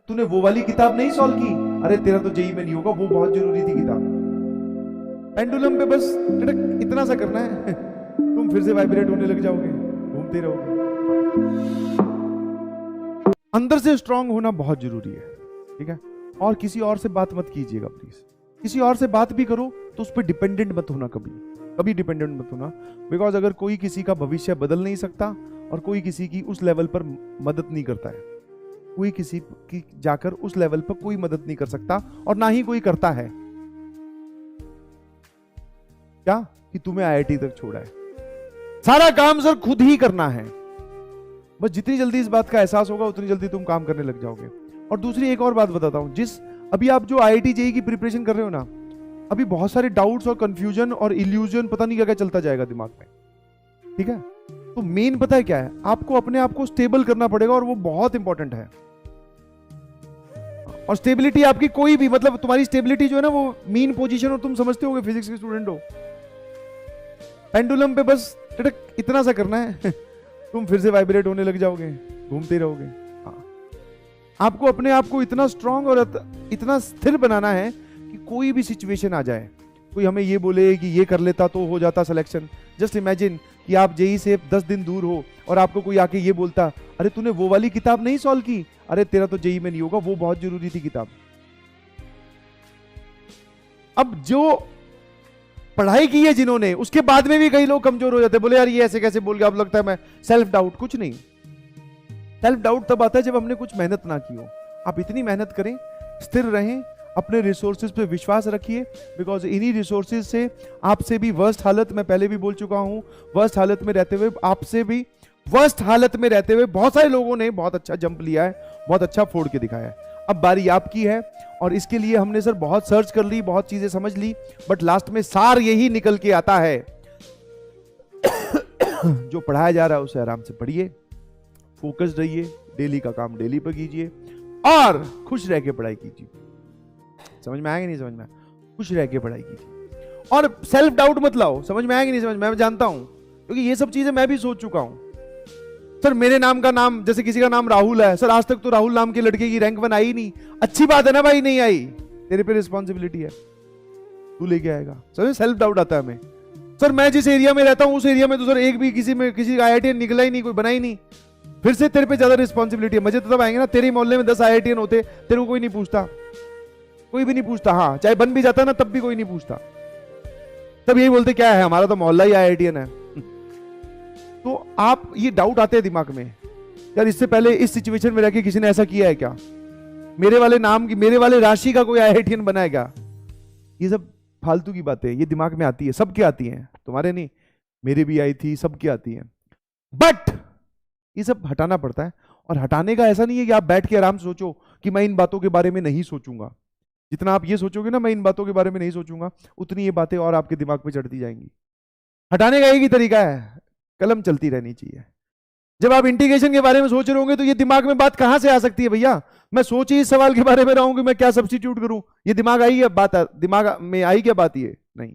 तूने वो वाली किताब नहीं सॉल्व की, अरे तेरा तो जेई में नहीं होगा, वो बहुत जरूरी थी किताब। पेंडुलम पे बस टिड़क इतना सा करना है तुम फिर से वाइब्रेट होने लग जाओगे, घूमते रहोगे। अंदर से स्ट्रांग होना बहुत जरूरी है, ठीक है। और किसी और से बात मत कीजिएगा प्लीज। किसी और से बात भी करो तो उस पर डिपेंडेंट मत होना, कभी कभी डिपेंडेंट मत होना। बिकॉज अगर कोई किसी का भविष्य बदल नहीं सकता और कोई किसी की उस लेवल पर मदद नहीं करता है, कोई किसी की जाकर उस लेवल पर कोई मदद नहीं कर सकता और ना ही कोई करता है। क्या कि तुम्हें आईआईटी तक छोड़ा है, सारा काम सर खुद ही करना है। बस जितनी जल्दी इस बात का एहसास होगा उतनी जल्दी तुम काम करने लग जाओगे। और दूसरी एक और बात बताता हूं, जिस अभी आप जो आईआईटी जेईई की प्रिपरेशन कर रहे हो ना, अभी बहुत सारे डाउट्स और कंफ्यूजन और इल्यूजन पता नहीं क्या क्या चलता जाएगा दिमाग में, ठीक है। तो मेन पता है क्या है, आपको अपने आप को स्टेबल करना पड़ेगा और वो बहुत इंपॉर्टेंट है। और स्टेबिलिटी आपकी कोई भी, मतलब तुम्हारी स्टेबिलिटी जो है ना वो मीन पोजीशन, और तुम समझते होगे फिजिक्स के स्टूडेंट हो, पेंडुलम पे बस टिड़क इतना सा करना है तुम फिर से वाइब्रेट होने लग जाओगे, घूमते रहोगे। हाँ, आपको अपने आप को इतना स्ट्रांग और इतना स्थिर बनाना है कि कोई भी सिचुएशन आ जाए, कोई हमें ये बोले कि ये कर लेता तो हो जाता सिलेक्शन। जस्ट इमेजिन कि आप जेईई से 10 दिन दूर हो और आपको कोई आके ये बोलता, अरे तूने वो वाली किताब नहीं सॉल्व की, अरे तेरा तो जेईई में नहीं होगा, वो बहुत जरूरी थी किताब। अब जो पढ़ाई की है जिन्होंने, उसके बाद में भी कई लोग कमजोर हो जाते, बोले यार ये ऐसे कैसे बोल गया, अब लगता है मैं सेल्फ डाउट। कुछ नहीं, सेल्फ डाउट तब आता है जब हमने कुछ मेहनत ना की हो। आप इतनी मेहनत करें, स्थिर रहें, अपने रिसोर्सेज पे विश्वास रखिए, बिकॉज इन्हीं रिसोर्सेज से आपसे भी वर्स्ट हालत, मैं पहले भी बोल चुका हूं, वर्स्ट हालत में रहते हुए, आपसे भी वर्स्ट हालत में रहते हुए बहुत सारे लोगों ने बहुत अच्छा जंप लिया है, बहुत अच्छा फोड़ के दिखाया है। अब बारी आपकी है, और इसके लिए हमने सर बहुत सर्च कर ली, बहुत चीजें समझ ली, बट लास्ट में सार यही निकल के आता है जो पढ़ाया जा रहा है उसे आराम से पढ़िए, फोकस्ड रहिए, डेली का काम डेली पर कीजिए और खुश रह के पढ़ाई कीजिए। समझ में आया कि नहीं समझ में आया? खुश रह के पढ़ाई कीजिए और सेल्फ डाउट मत लाओ। समझ में आया कि नहीं समझ में? मैं जानता हूं, क्योंकि ये सब चीजें मैं भी सोच चुका हूं। सर मेरे नाम का नाम, जैसे किसी का नाम राहुल है, सर आज तक तो राहुल नाम के लड़के की रैंक 1 आई नहीं। अच्छी बात है ना भाई, नहीं आई, तेरे पे रिस्पॉन्सिबिलिटी है, तू लेके आएगा। सर सेल्फ डाउट आता है हमें, सर मैं जिस एरिया में रहता हूं उस एरिया में तो सर एक भी किसी आईआईटी निकला ही नहीं, कोई बना ही नहीं, फिर से तेरे पे ज्यादा रिस्पॉन्सिबिलिटी है। मजे तो तब आएंगे ना, तेरे मोहल्ले में 10 आईआईटीएन होते, तेरे को कोई नहीं पूछता, कोई भी नहीं पूछता। हाँ, चाहे बन भी जाता ना तब भी कोई नहीं पूछता, तब यही बोलते क्या है, हमारा तो मोहल्ला ही आईआईटीएन है। तो आप ये डाउट आते हैं दिमाग में, यार इससे पहले इस सिचुएशन में रहकर किसी ने ऐसा किया है क्या, मेरे वाले नाम की, मेरे वाले राशि का कोई आईआईटीएन बना है क्या। ये सब फालतू की बातें ये दिमाग में आती है, सबकी आती हैं, तुम्हारे नहीं, मेरे भी आई थी, सबकी आती है। बट ये सब हटाना पड़ता है, और हटाने का ऐसा नहीं है कि आप बैठ के आराम से सोचो कि मैं इन बातों के बारे में नहीं सोचूंगा। जितना आप ये सोचोगे ना मैं इन बातों के बारे में नहीं सोचूंगा, उतनी ये बातें और आपके दिमाग पे चढ़ती जाएंगी। हटाने का एक ही तरीका है, कलम चलती रहनी चाहिए। जब आप इंटीग्रेशन के बारे में सोच रहे होंगे तो ये दिमाग में बात कहां से आ सकती है भैया, मैं सोच ही इस सवाल के बारे में रहा हूं कि मैं क्या सब्स्टिट्यूट करूं, ये दिमाग आई है बात, दिमाग में आई क्या बात, ये नहीं।